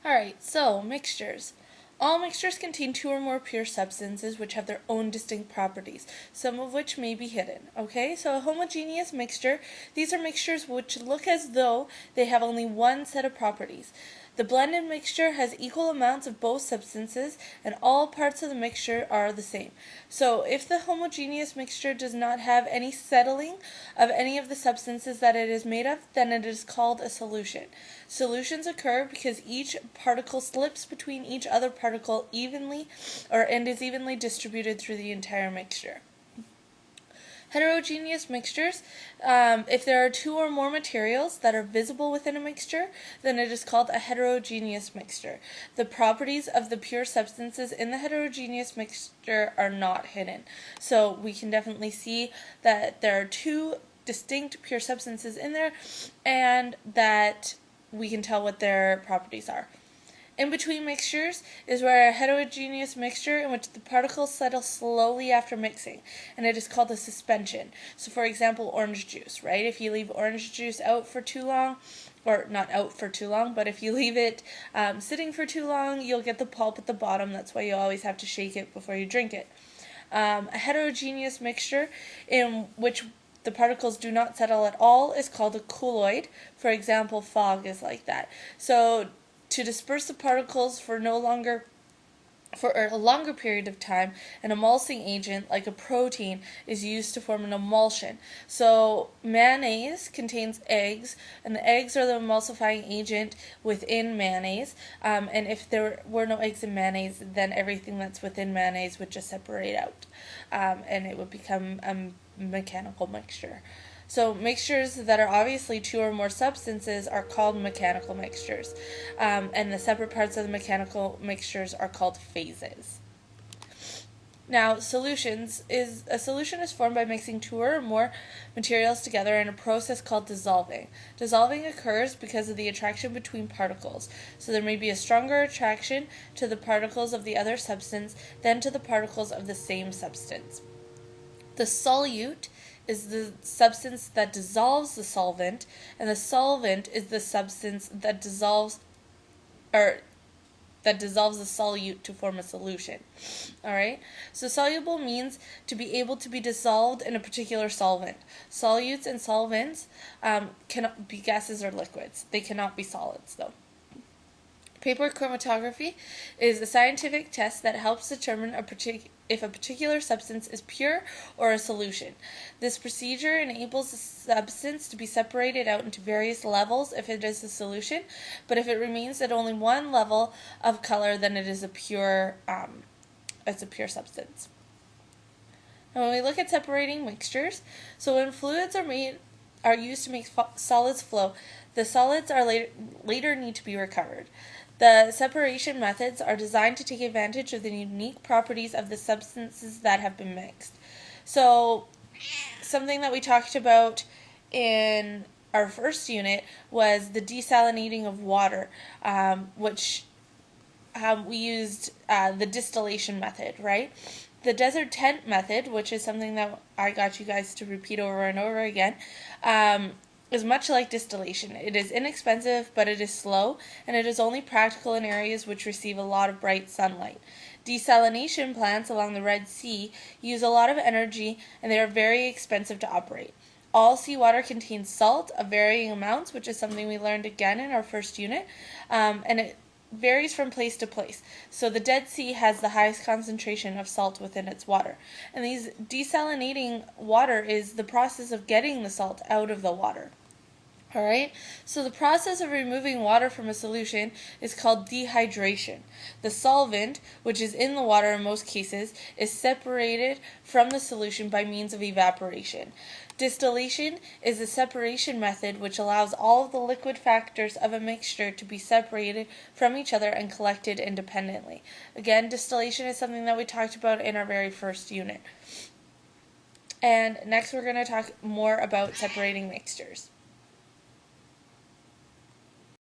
Alright, so mixtures. All mixtures contain two or more pure substances which have their own distinct properties, some of which may be hidden. Okay, so a homogeneous mixture, these are mixtures which look as though they have only one set of properties. The blended mixture has equal amounts of both substances, and all parts of the mixture are the same. So if the homogeneous mixture does not have any settling of any of the substances that it is made of, then it is called a solution. Solutions occur because each particle slips between each other particle evenly, and is evenly distributed through the entire mixture. Heterogeneous mixtures, if there are two or more materials that are visible within a mixture, then it is called a heterogeneous mixture. The properties of the pure substances in the heterogeneous mixture are not hidden. So we can definitely see that there are two distinct pure substances in there, and that we can tell what their properties are. In between mixtures is where a heterogeneous mixture in which the particles settle slowly after mixing, and it is called a suspension. So for example, orange juice, right? If you leave orange juice out for too long, or not out for too long, but if you leave it sitting for too long, you'll get the pulp at the bottom. That's why you always have to shake it before you drink it. A heterogeneous mixture in which the particles do not settle at all is called a colloid. For example, fog is like that. So to disperse the particles for a longer period of time, an emulsing agent like a protein is used to form an emulsion. So mayonnaise contains eggs, and the eggs are the emulsifying agent within mayonnaise. And if there were no eggs in mayonnaise, then everything that's within mayonnaise would just separate out, and it would become a mechanical mixture. So mixtures that are obviously two or more substances are called mechanical mixtures, and the separate parts of the mechanical mixtures are called phases. Now, a solution is formed by mixing two or more materials together in a process called dissolving. Dissolving occurs because of the attraction between particles. So there may be a stronger attraction to the particles of the other substance than to the particles of the same substance. The solute is the substance that dissolves the solvent, and the solvent is the substance that dissolves the solute to form a solution. Alright? So soluble means to be able to be dissolved in a particular solvent. Solutes and solvents cannot be gases or liquids. They cannot be solids, though. Paper chromatography is a scientific test that helps determine if a particular substance is pure or a solution. This procedure enables the substance to be separated out into various levels if it is a solution, but if it remains at only one level of color, then it is a pure substance. Now, when we look at separating mixtures, so when fluids are used to make solids flow, the solids are later need to be recovered. The separation methods are designed to take advantage of the unique properties of the substances that have been mixed. So, something that we talked about in our first unit was the desalinating of water, which we used the distillation method, right? The desert tent method, which is something that I got you guys to repeat over and over again, is much like distillation. It is inexpensive, but it is slow, and it is only practical in areas which receive a lot of bright sunlight. Desalination plants along the Red Sea use a lot of energy, and they are very expensive to operate. All seawater contains salt of varying amounts, which is something we learned again in our first unit, and it varies from place to place. So the Dead Sea has the highest concentration of salt within its water. And these desalinating water is the process of getting the salt out of the water. Alright, so the process of removing water from a solution is called dehydration. The solvent, which is in the water in most cases, is separated from the solution by means of evaporation. Distillation is a separation method which allows all of the liquid factors of a mixture to be separated from each other and collected independently. Again, distillation is something that we talked about in our very first unit. And next we're going to talk more about separating mixtures.